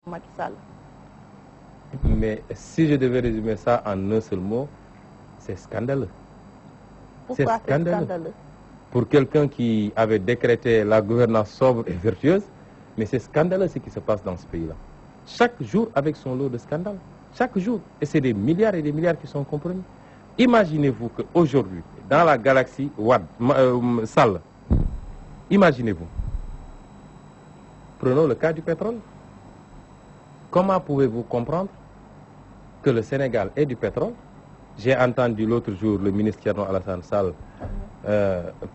Macky Sall. Mais si je devais résumer ça en un seul mot, c'est scandaleux. Pourquoi c'est scandaleux? Pour quelqu'un qui avait décrété la gouvernance sobre et vertueuse, mais c'est scandaleux ce qui se passe dans ce pays-là. Chaque jour avec son lot de scandales. Chaque jour. Et c'est des milliards et des milliards qui sont compromis. Imaginez-vous qu'aujourd'hui, dans la galaxie Sall, imaginez-vous. Prenons le cas du pétrole. Comment pouvez-vous comprendre que le Sénégal ait du pétrole? J'ai entendu l'autre jour le ministre Thierno Alassane Sall,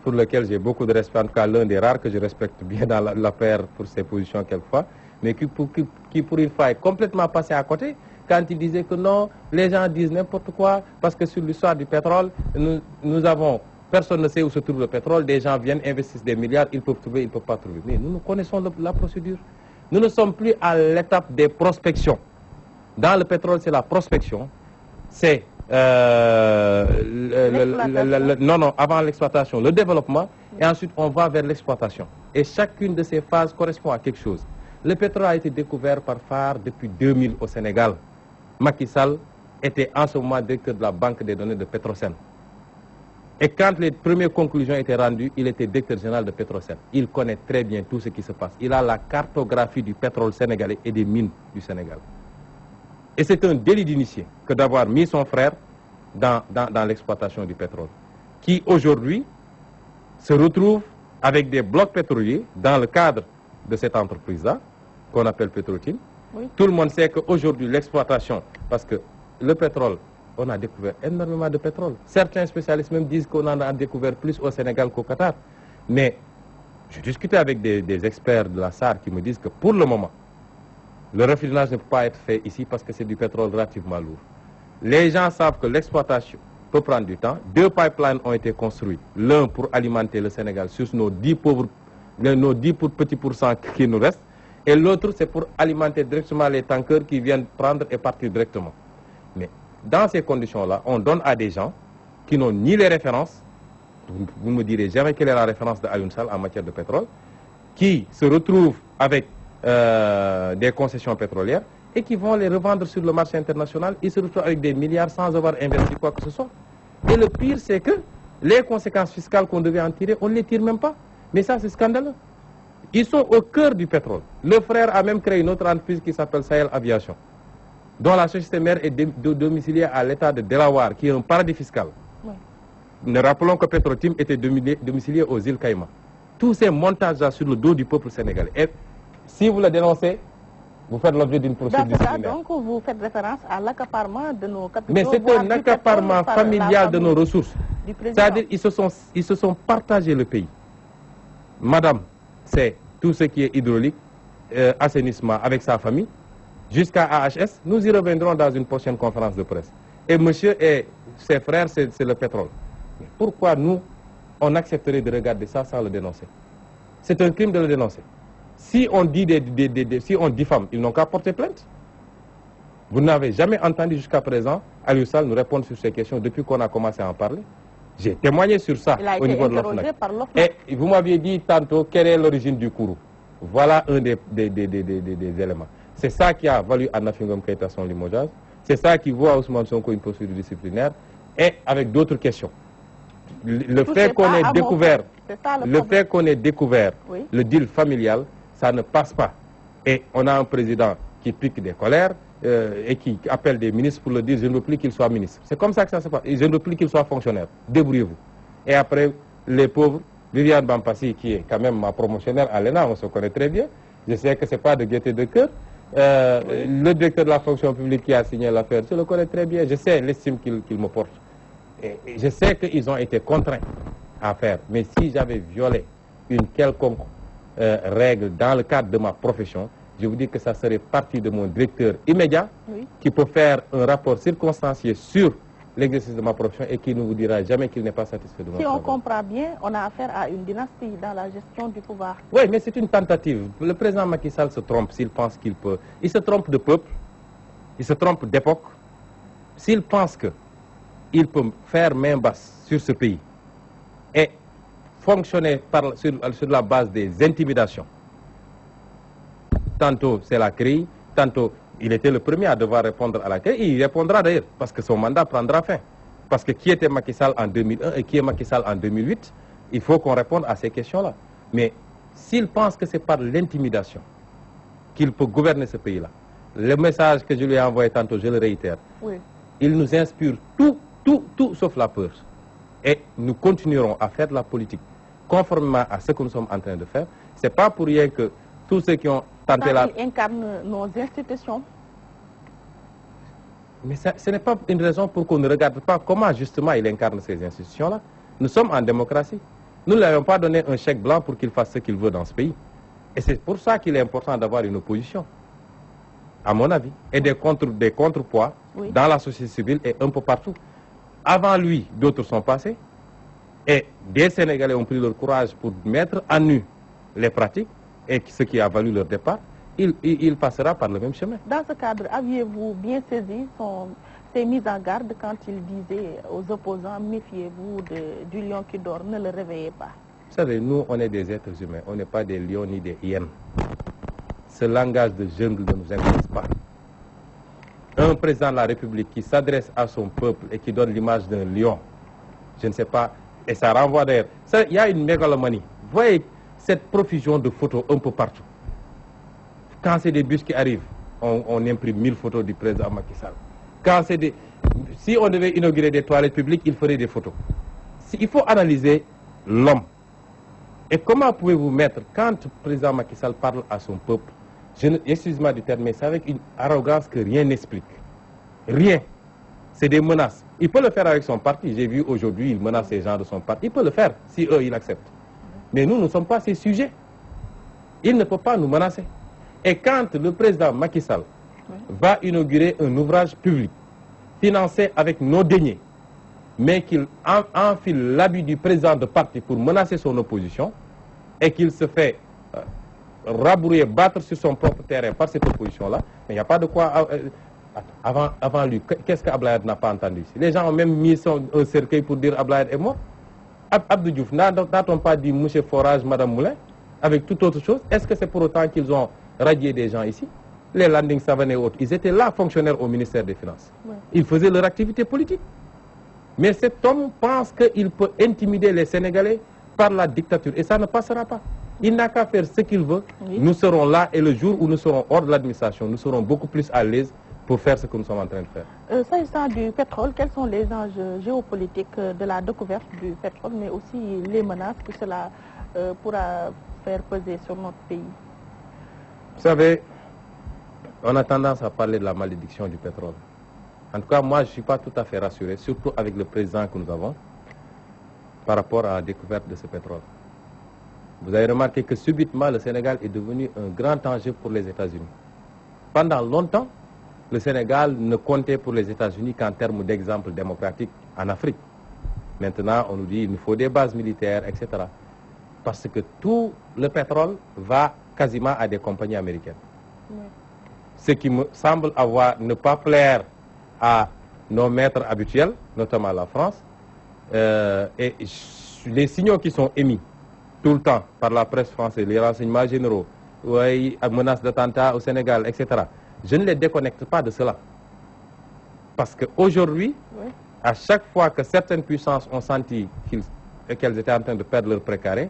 pour lequel j'ai beaucoup de respect, en tout cas l'un des rares que je respecte bien dans l'affaire pour ses positions quelquefois, mais qui pour une fois est complètement passé à côté quand il disait que non, les gens disent n'importe quoi parce que sur l'histoire du pétrole, nous avons, personne ne sait où se trouve le pétrole, des gens viennent, investissent des milliards, ils peuvent trouver, ils ne peuvent pas trouver. Mais nous connaissons la procédure. Nous ne sommes plus à l'étape des prospections. Dans le pétrole, c'est la prospection, c'est avant l'exploitation, le développement, et ensuite on va vers l'exploitation. Et chacune de ces phases correspond à quelque chose. Le pétrole a été découvert par phare depuis 2000 au Sénégal. Macky Sall était en ce moment directeur de la banque des données de Petrosen. Et quand les premières conclusions étaient rendues, il était directeur général de Petrosen. Il connaît très bien tout ce qui se passe. Il a la cartographie du pétrole sénégalais et des mines du Sénégal. Et c'est un délit d'initié que d'avoir mis son frère dans l'exploitation du pétrole, qui aujourd'hui se retrouve avec des blocs pétroliers dans le cadre de cette entreprise-là, qu'on appelle Petrotim. Oui. Tout le monde sait qu'aujourd'hui l'exploitation, parce que le pétrole, on a découvert énormément de pétrole. Certains spécialistes même disent qu'on en a découvert plus au Sénégal qu'au Qatar. Mais j'ai discuté avec des experts de la SAR qui me disent que pour le moment, le raffinage ne peut pas être fait ici parce que c'est du pétrole relativement lourd. Les gens savent que l'exploitation peut prendre du temps. 2 pipelines ont été construits. L'un pour alimenter le Sénégal sur nos 10 petits pourcents qui nous restent. Et l'autre, c'est pour alimenter directement les tankers qui viennent prendre et partir directement. Mais dans ces conditions-là, on donne à des gens qui n'ont ni les références, vous ne me direz jamais quelle est la référence de Alioune Sall en matière de pétrole, qui se retrouvent avec des concessions pétrolières et qui vont les revendre sur le marché international. Ils se retrouvent avec des milliards sans avoir investi quoi que ce soit. Et le pire, c'est que les conséquences fiscales qu'on devait en tirer, on ne les tire même pas. Mais ça, c'est scandaleux. Ils sont au cœur du pétrole. Le frère a même créé une autre entreprise qui s'appelle Sahel Aviation, dont la société mère est domiciliée à l'État de Delaware, qui est un paradis fiscal. Oui. Nous rappelons que Petrotim était domicilié aux îles Caïmans. Tous ces montages-là sur le dos du peuple sénégalais. Et si vous le dénoncez, vous faites l'objet d'une procédure disciplinaire. Donc vous faites référence à l'accaparement de nos capitaux. Mais c'est un accaparement familial de nos ressources. C'est-à-dire qu'ils se sont partagés le pays. Madame, c'est tout ce qui est hydraulique, assainissement avec sa famille, jusqu'à AHS. Nous y reviendrons dans une prochaine conférence de presse. Et monsieur et ses frères, c'est le pétrole. Mais pourquoi nous, on accepterait de regarder ça sans le dénoncer? C'est un crime de le dénoncer. Si on dit si on diffame, ils n'ont qu'à porter plainte. Vous n'avez jamais entendu jusqu'à présent Aliou Sall nous répondre sur ces questions depuis qu'on a commencé à en parler. J'ai témoigné sur ça au niveau de l'OFNAC. Et vous m'aviez dit tantôt quelle est l'origine du Kourou. Voilà un des éléments. C'est ça qui a valu à Nafingom Keïta son limogeage. C'est ça qui vaut à Ousmane Sonko une procédure disciplinaire. Et avec d'autres questions. Le fait qu'on ait découvert, le deal familial, ça ne passe pas. Et on a un président qui pique des colères et qui appelle des ministres pour le dire je ne veux plus qu'il soit ministre. C'est comme ça que ça se passe. Je ne veux plus qu'il soit fonctionnaire. Débrouillez-vous. Et après, les pauvres, Viviane Bampassi, qui est quand même ma promotionnaire à l'ENA, on se connaît très bien. Je sais que ce n'est pas de gaieté de cœur. Le directeur de la fonction publique qui a signé l'affaire, je le connais très bien. Je sais l'estime qu'il me porte. Et je sais qu'ils ont été contraints à faire. Mais si j'avais violé une quelconque règle dans le cadre de ma profession, je vous dis que ça serait partie de mon directeur immédiat qui peut faire un rapport circonstancié sur l'exercice de ma profession et qui ne vous dira jamais qu'il n'est pas satisfait de mon travail. Si on comprend bien, on a affaire à une dynastie dans la gestion du pouvoir. Oui, mais c'est une tentative. Le président Macky Sall se trompe s'il pense qu'il peut. Il se trompe de peuple, il se trompe d'époque. S'il pense qu'il peut faire main basse sur ce pays et fonctionner sur la base des intimidations. Tantôt c'est la CRI, Tantôt, il était le premier à devoir répondre à la télé. Et il répondra d'ailleurs, parce que son mandat prendra fin. Parce que qui était Macky Sall en 2001 et qui est Macky Sall en 2008, il faut qu'on réponde à ces questions-là. Mais s'il pense que c'est par l'intimidation qu'il peut gouverner ce pays-là, le message que je lui ai envoyé tantôt, je le réitère, oui. Il nous inspire tout sauf la peur. Et nous continuerons à faire de la politique conformément à ce que nous sommes en train de faire. Ce n'est pas pour rien que tous ceux qui ont tenté la... Il incarne nos institutions. Mais ça, ce n'est pas une raison pour qu'on ne regarde pas comment justement il incarne ces institutions-là. Nous sommes en démocratie. Nous ne lui avons pas donné un chèque blanc pour qu'il fasse ce qu'il veut dans ce pays. Et c'est pour ça qu'il est important d'avoir une opposition, à mon avis, et des contrepoids oui. Dans la société civile et un peu partout. Avant lui, d'autres sont passés, et des Sénégalais ont pris leur courage pour mettre à nu les pratiques, et ce qui a valu leur départ. Il passera par le même chemin. Dans ce cadre, aviez-vous bien saisi ses mises en garde quand il disait aux opposants, méfiez-vous du lion qui dort, ne le réveillez pas? Vous savez, nous, on est des êtres humains, on n'est pas des lions ni des hyènes. Ce langage de jungle ne nous intéresse pas. Un président de la République qui s'adresse à son peuple et qui donne l'image d'un lion, je ne sais pas, et ça renvoie d'ailleurs. Il y a une mégalomanie. Vous voyez cette profusion de photos un peu partout. Quand c'est des bus qui arrivent, on imprime 1000 photos du président Macky Sall. Quand c'est des... Si on devait inaugurer des toilettes publiques, il ferait des photos. Il faut analyser l'homme. Et comment pouvez-vous mettre, quand le président Macky Sall parle à son peuple, excusez-moi du terme, mais c'est avec une arrogance que rien n'explique. Rien. C'est des menaces. Il peut le faire avec son parti. J'ai vu aujourd'hui, il menace les gens de son parti. Il peut le faire, si eux, ils acceptent. Mais nous ne sommes pas ces sujets. Il ne peut pas nous menacer. Et quand le président Macky Sall va inaugurer un ouvrage public, financé avec nos deniers, mais qu'il enfile l'habit du président de parti pour menacer son opposition, et qu'il se fait rabrouiller, battre sur son propre terrain par cette opposition-là, il n'y a pas de quoi... avant lui, qu'est-ce qu'Ablaïd n'a pas entendu ici? Les gens ont même mis un cercueil pour dire Ablaïd est mort. Abdou Diouf, n'a-t-on pas dit Monsieur Forage, Madame Moulin, avec toute autre chose? Est-ce que c'est pour autant qu'ils ont radié des gens ici? Les Landing Savané et autres, ils étaient là, fonctionnaires au ministère des Finances. Ouais. Ils faisaient leur activité politique. Mais cet homme pense qu'il peut intimider les Sénégalais par la dictature. Et ça ne passera pas. Il n'a qu'à faire ce qu'il veut. Oui. Nous serons là et le jour où nous serons hors de l'administration, nous serons beaucoup plus à l'aise pour faire ce que nous sommes en train de faire. S'agissant du pétrole, quels sont les enjeux géopolitiques de la découverte du pétrole, mais aussi les menaces que cela pourra faire peser sur notre pays? Vous savez, on a tendance à parler de la malédiction du pétrole. En tout cas, moi, je ne suis pas tout à fait rassuré, surtout avec le président que nous avons, par rapport à la découverte de ce pétrole. Vous avez remarqué que subitement, le Sénégal est devenu un grand enjeu pour les États-Unis. Pendant longtemps, le Sénégal ne comptait pour les États-Unis qu'en termes d'exemple démocratique en Afrique. Maintenant, on nous dit qu'il nous faut des bases militaires, etc. Parce que tout le pétrole va quasiment à des compagnies américaines. Oui. Ce qui me semble ne pas plaire à nos maîtres habituels, notamment la France, et les signaux qui sont émis tout le temps par la presse française, les renseignements généraux, menaces d'attentats au Sénégal, etc. Je ne les déconnecte pas de cela. Parce qu'aujourd'hui, oui. À chaque fois que certaines puissances ont senti qu'elles étaient en train de perdre leur précaré,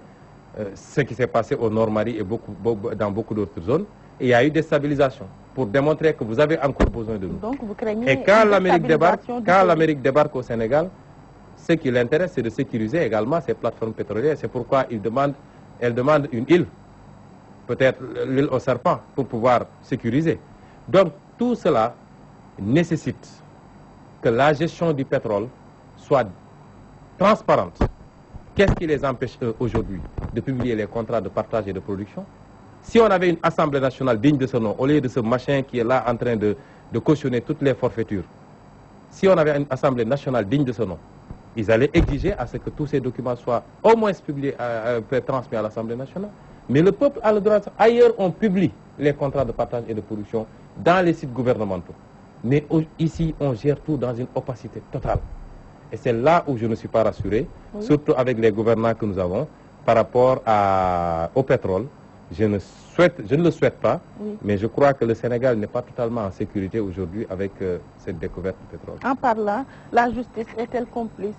ce qui s'est passé au Nord Mali et dans beaucoup d'autres zones, il y a eu des stabilisations pour démontrer que vous avez encore besoin de nous. Donc vous craignez et quand l'Amérique débarque au Sénégal, ce qui l'intéresse, c'est de sécuriser également ces plateformes pétrolières. C'est pourquoi elle demande une île, peut-être l'île aux serpents, pour pouvoir sécuriser. Donc tout cela nécessite que la gestion du pétrole soit transparente. Qu'est-ce qui les empêche aujourd'hui de publier les contrats de partage et de production? Si on avait une Assemblée nationale digne de ce nom, au lieu de ce machin qui est là en train de cautionner toutes les forfaitures, si on avait une Assemblée nationale digne de ce nom, ils allaient exiger à ce que tous ces documents soient au moins publiés, transmis à l'Assemblée nationale. Mais le peuple a le droit. Ailleurs, on publie les contrats de partage et de production dans les sites gouvernementaux. Mais ici, on gère tout dans une opacité totale. Et c'est là où je ne suis pas rassuré, oui. Surtout avec les gouvernants que nous avons par rapport au pétrole. Je ne le souhaite pas, oui. Mais je crois que le Sénégal n'est pas totalement en sécurité aujourd'hui avec cette découverte du pétrole. En parlant, la justice est-elle complice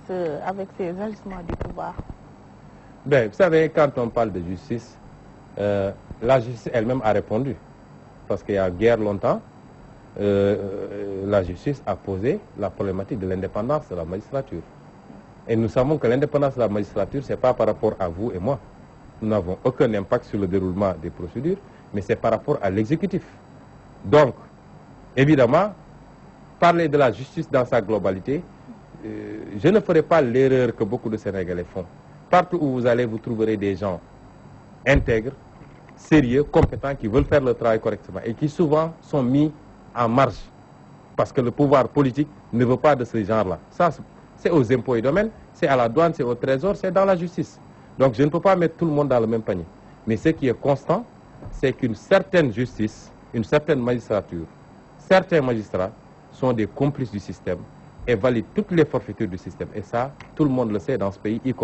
avec ces agissements du pouvoir? Ben, vous savez, quand on parle de justice, la justice elle-même a répondu. Parce qu'il y a guère longtemps, la justice a posé la problématique de l'indépendance de la magistrature. Et nous savons que l'indépendance de la magistrature, ce n'est pas par rapport à vous et moi. Nous n'avons aucun impact sur le déroulement des procédures, mais c'est par rapport à l'exécutif. Donc, évidemment, parler de la justice dans sa globalité, je ne ferai pas l'erreur que beaucoup de Sénégalais font. Partout où vous allez, vous trouverez des gens intègres, sérieux, compétents, qui veulent faire le travail correctement et qui souvent sont mis en marge. Parce que le pouvoir politique ne veut pas de ce genre-là. Ça, c'est aux impôts et domaines, c'est à la douane, c'est au trésor, c'est dans la justice. Donc je ne peux pas mettre tout le monde dans le même panier. Mais ce qui est constant, c'est qu'une certaine justice, une certaine magistrature, certains magistrats sont des complices du système et valident toutes les forfaitures du système. Et ça, tout le monde le sait dans ce pays, y compris